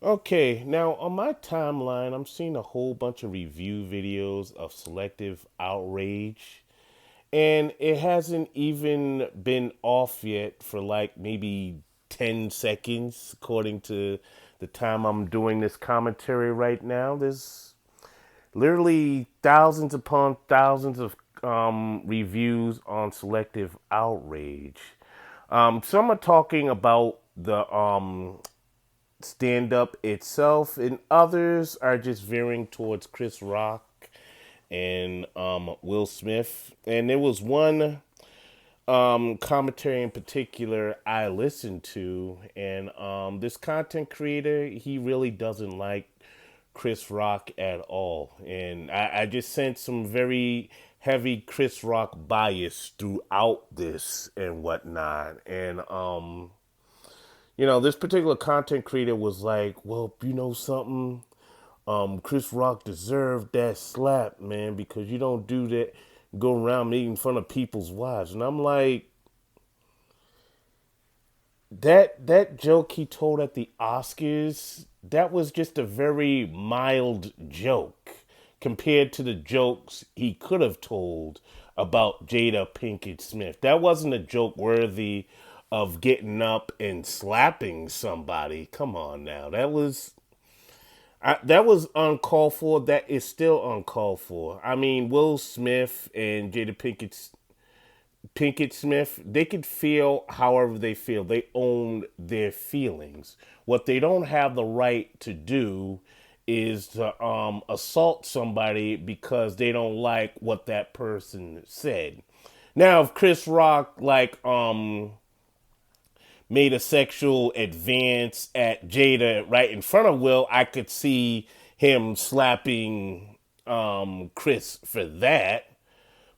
Okay, now on my timeline, I'm seeing a whole bunch of review videos of Selective Outrage, and it hasn't even been off yet for like maybe 10 seconds, according to the time I'm doing this commentary right now. There's literally thousands upon thousands of reviews on Selective Outrage. Some are talking about the stand up itself, and others are just veering towards Chris Rock and Will Smith. And there was one commentary in particular I listened to, and this content creator, he really doesn't like Chris Rock at all. And I just sensed some very heavy Chris Rock bias throughout this and whatnot. And this particular content creator was like, well, you know something? Chris Rock deserved that slap, man, because you don't do that, go around making fun of people's wives. And I'm like, that joke he told at the Oscars, that was just a very mild joke compared to the jokes he could have told about Jada Pinkett Smith. That wasn't a joke worthy of getting up and slapping somebody. Come on now. That was uncalled for. That is still uncalled for. I mean, Will Smith and Jada Pinkett Smith, they could feel however they feel. They own their feelings. What they don't have the right to do is to assault somebody because they don't like what that person said. Now, if Chris Rock made a sexual advance at Jada right in front of Will, I could see him slapping Chris for that.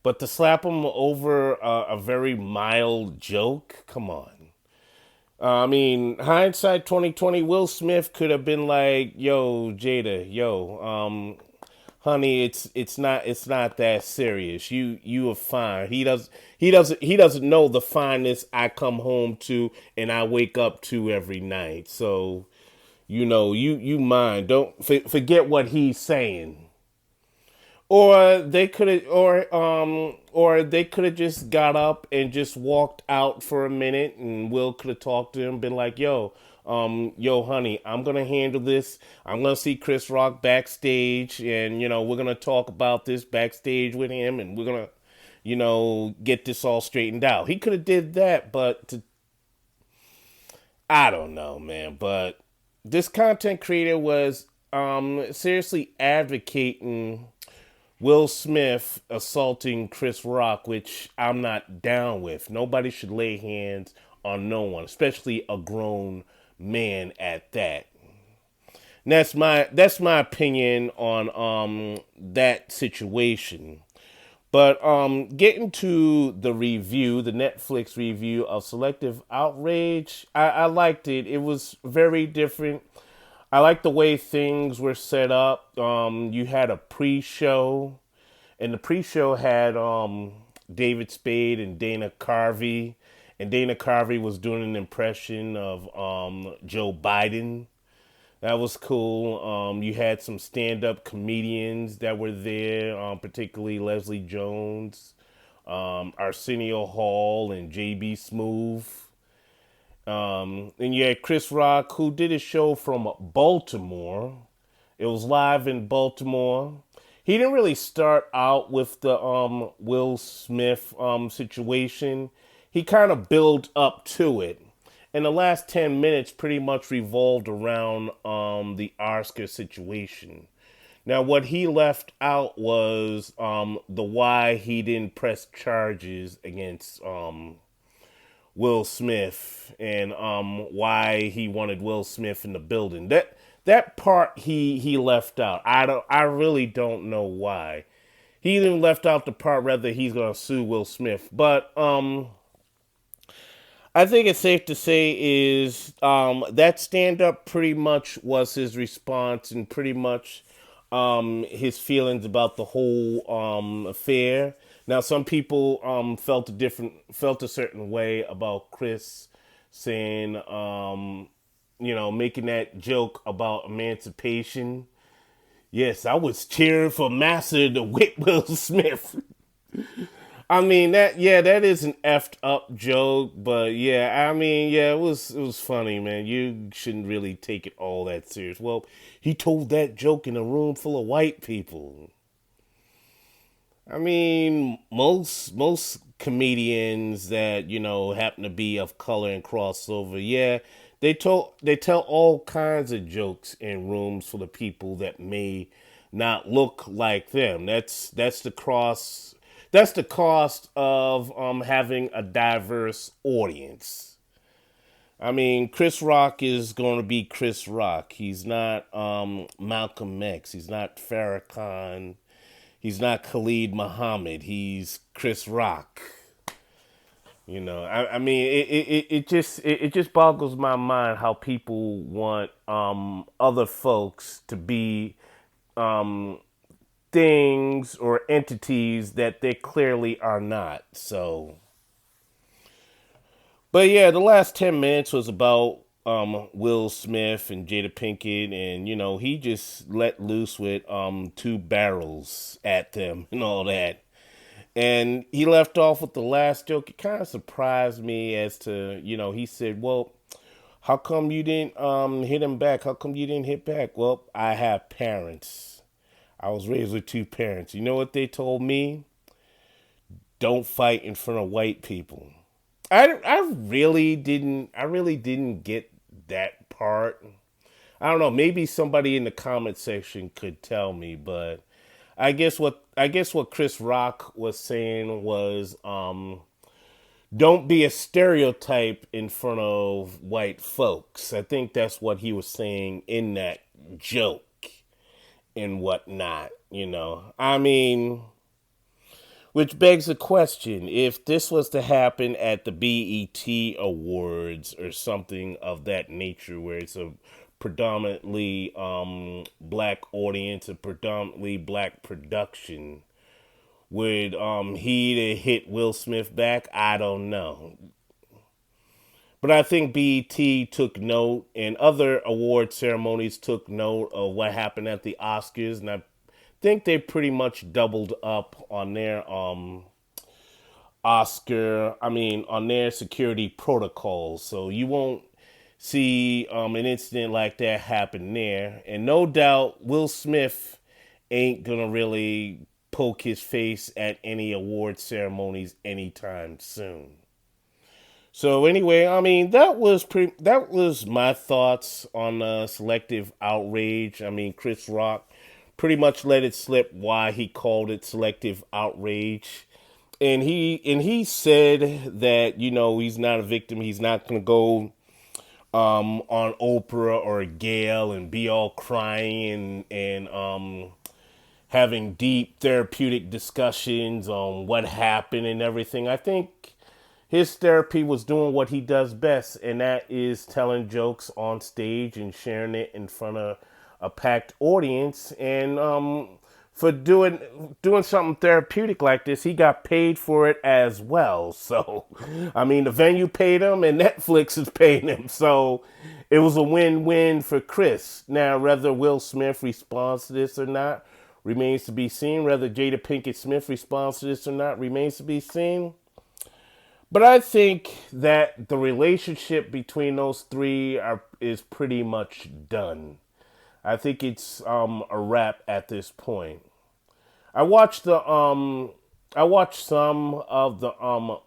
But to slap him over a very mild joke, come on. I mean, hindsight 2020, Will Smith could have been like, "Yo, Jada, yo, honey, it's not that serious. You are fine." He doesn't know the fineness I come home to and I wake up to every night. So you mind. Don't forget what he's saying. Or they could have just got up and just walked out for a minute, and Will could have talked to him, been like, yo, honey, I'm gonna handle this. I'm gonna see Chris Rock backstage, and we're gonna talk about this backstage with him, and we're gonna, get this all straightened out. He could have did that, but I don't know, man. But this content creator was seriously advocating Will Smith assaulting Chris Rock, which I'm not down with. Nobody should lay hands on no one, especially a grown man at that. And that's my opinion on that situation. But getting to the review, the Netflix review of Selective Outrage, I liked it. It was very different. I like the way things were set up. You had a pre-show, and the pre-show had David Spade and Dana Carvey, and Dana Carvey was doing an impression of Joe Biden. That was cool. You had some stand-up comedians that were there, particularly Leslie Jones, Arsenio Hall, and JB Smoove. And you had Chris Rock, who did a show from Baltimore. It was live in Baltimore. He didn't really start out with the Will Smith situation. He kind of built up to it. And the last 10 minutes pretty much revolved around the Oscar situation. Now, what he left out was the why he didn't press charges against Will Smith, and why he wanted Will Smith in the building. That part he left out. I really don't know why. He even left out the part whether he's gonna sue Will Smith. But I think it's safe to say is that stand up pretty much was his response, and pretty much his feelings about the whole affair. Now, some people felt a certain way about Chris saying making that joke about emancipation. Yes, I was cheering for Massa to whip Will Smith. I mean that is an effed up joke, but yeah, I mean it was funny, man. You shouldn't really take it all that serious. Well, he told that joke in a room full of white people. I mean, most comedians that happen to be of color and crossover, yeah, they tell all kinds of jokes in rooms full of people that may not look like them. That's the cost of having a diverse audience. I mean, Chris Rock is going to be Chris Rock. He's not Malcolm X. He's not Farrakhan. He's not Khalid Muhammad. He's Chris Rock. I mean, it just boggles my mind how people want other folks to be things or entities that they clearly are not. So, but yeah, the last 10 minutes was about Will Smith and Jada Pinkett, and he just let loose with two barrels at them and all that. And he left off with the last joke. It kind of surprised me as to, he said, well, how come you didn't hit him back? How come you didn't hit back? Well, I have parents. I was raised with two parents. You know what they told me? Don't fight in front of white people. I really didn't get that part. I don't know. Maybe somebody in the comment section could tell me, but I guess what Chris Rock was saying was don't be a stereotype in front of white folks. I think that's what he was saying in that joke and whatnot. I mean, which begs the question, if this was to happen at the BET Awards or something of that nature, where it's a predominantly black audience, a predominantly black production, would he hit Will Smith back? I don't know. But I think BET took note, and other award ceremonies took note of what happened at the Oscars, and I think they pretty much doubled up on their on their security protocols. So you won't see an incident like that happen there. And no doubt Will Smith ain't gonna really poke his face at any award ceremonies anytime soon. So anyway, I mean that was my thoughts on Selective Outrage. I mean, Chris Rock pretty much let it slip why he called it Selective Outrage. And he said that he's not a victim. He's not going to go on Oprah or Gail and be all crying and having deep therapeutic discussions on what happened and everything. I think his therapy was doing what he does best, and that is telling jokes on stage and sharing it in front of a packed audience. And for doing something therapeutic like this, he got paid for it as well. So, I mean, the venue paid him, and Netflix is paying him. So, it was a win-win for Chris. Now, whether Will Smith responds to this or not remains to be seen. Whether Jada Pinkett Smith responds to this or not remains to be seen. But I think that the relationship between those three is pretty much done. I think it's a wrap at this point. I watched some of the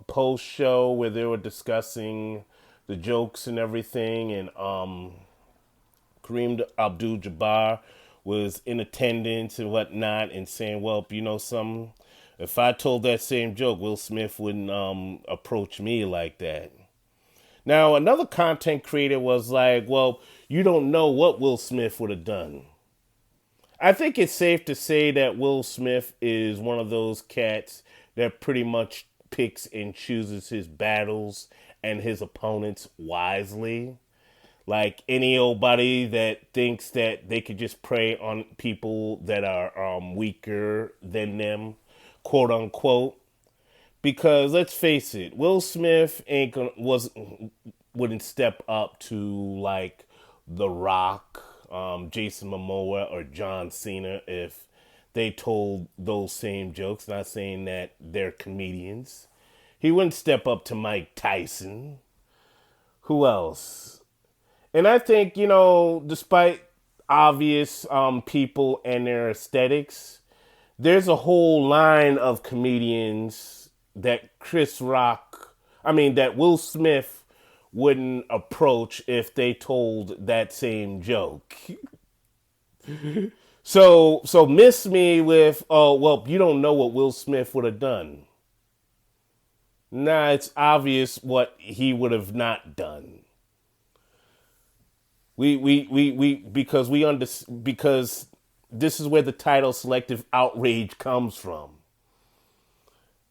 post show where they were discussing the jokes and everything, and Kareem Abdul-Jabbar was in attendance and whatnot, and saying, "Well, some. If I told that same joke, Will Smith wouldn't approach me like that." Now, another content creator was like, "Well, you don't know what Will Smith would have done." I think it's safe to say that Will Smith is one of those cats that pretty much picks and chooses his battles and his opponents wisely. Like any old buddy that thinks that they could just prey on people that are weaker than them, quote unquote. Because let's face it, Will Smith wouldn't step up to like The Rock, Jason Momoa, or John Cena if they told those same jokes. Not saying that they're comedians. He wouldn't step up to Mike Tyson. Who else? And I think, despite obvious people and their aesthetics, there's a whole line of comedians that that Will Smith wouldn't approach if they told that same joke. So miss me with, oh, well, you don't know what Will Smith would have done. Nah, it's obvious what he would have not done. We because this is where the title Selective Outrage comes from.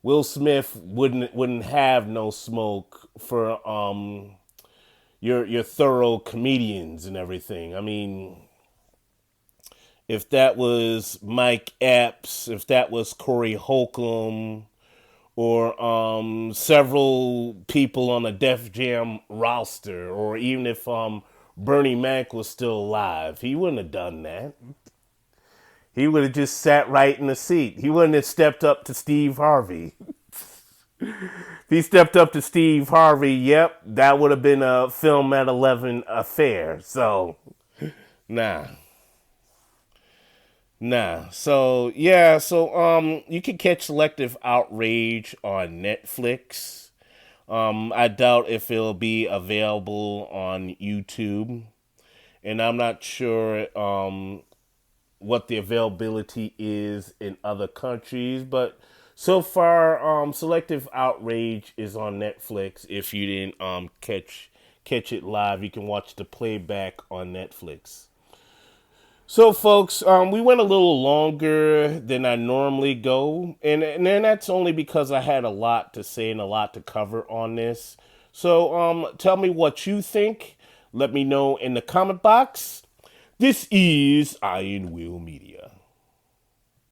Will Smith wouldn't have no smoke for your thorough comedians and everything. I mean, if that was Mike Epps, if that was Corey Holcomb, or several people on the Def Jam roster, or even if Bernie Mac was still alive, he wouldn't have done that. He would have just sat right in the seat. He wouldn't have stepped up to Steve Harvey. If he stepped up to Steve Harvey, yep, that would have been a Film at 11 affair. So, nah. So, yeah, you can catch Selective Outrage on Netflix. I doubt if it'll be available on YouTube. And I'm not sure what the availability is in other countries, but so far, Selective Outrage is on Netflix. If you didn't catch it live, you can watch the playback on Netflix. So, folks, we went a little longer than I normally go, and then that's only because I had a lot to say and a lot to cover on this. So, tell me what you think. Let me know in the comment box. This is Iron Will Media.